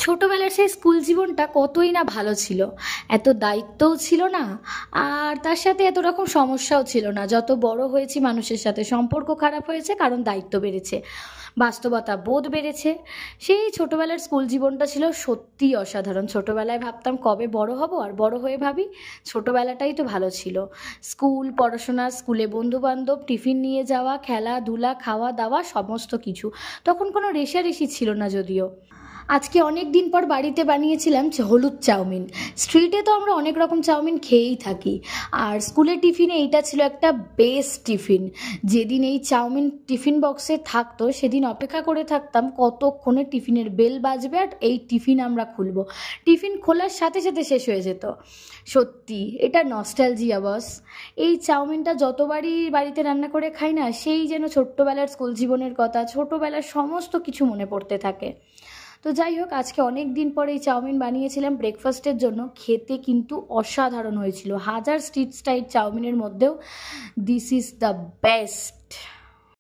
ছোটবেলার সেই স্কুল জীবনটা কতই না ভালো ছিল। এত দায়িত্বও ছিল না, আর তার সাথে এত রকম সমস্যাও ছিল না। যত বড় হয়েছি মানুষের সাথে সম্পর্ক খারাপ হয়েছে, কারণ দায়িত্ব বেড়েছে, বাস্তবতা বোধ বেড়েছে। সেই ছোটবেলার স্কুল জীবনটা ছিল সত্যিই অসাধারণ। ছোটবেলায় ভাবতাম কবে বড় হব, আর বড় হয়ে ভাবি ছোটবেলাটাই তো ভালো ছিল। স্কুল, পড়াশোনা, স্কুলে বন্ধুবান্ধব, টিফিন নিয়ে যাওয়া, খেলাধুলা, খাওয়া দাওয়া, সমস্ত কিছু। তখন কোনো রেষারেষি ছিল না যদিও। আজকে অনেক দিন পর বাড়িতে বানিয়েছিলাম হলুদ চাউমিন। স্ট্রিটে তো আমরা অনেক রকম চাউমিন খেয়েই থাকি, আর স্কুলের টিফিনে এইটা ছিল একটা বেস্ট টিফিন। যেদিন এই চাউমিন টিফিন বক্সে থাকতো সেদিন অপেক্ষা করে থাকতাম কতক্ষণে টিফিনের বেল বাজবে আর এই টিফিন আমরা খুলবো। টিফিন খোলার সাথে সাথে শেষ হয়ে যেত। সত্যি এটা নস্টালজিয়া বস। এই চাউমিনটা যতবারই বাড়িতে রান্না করে খাই না, সেই যেন ছোট্টবেলার স্কুল জীবনের কথা, ছোটবেলার সমস্ত কিছু মনে পড়তে থাকে। তো যাই হোক, আজকে অনেক দিন পরে এই চাউমিন বানিয়েছিলাম ব্রেকফাস্টের জন্য। খেতে কিন্তু অসাধারণ হয়েছিল। হাজার স্ট্রিট স্টাইল চাউমিনের মধ্যেও দিস ইজ দ্য বেস্ট।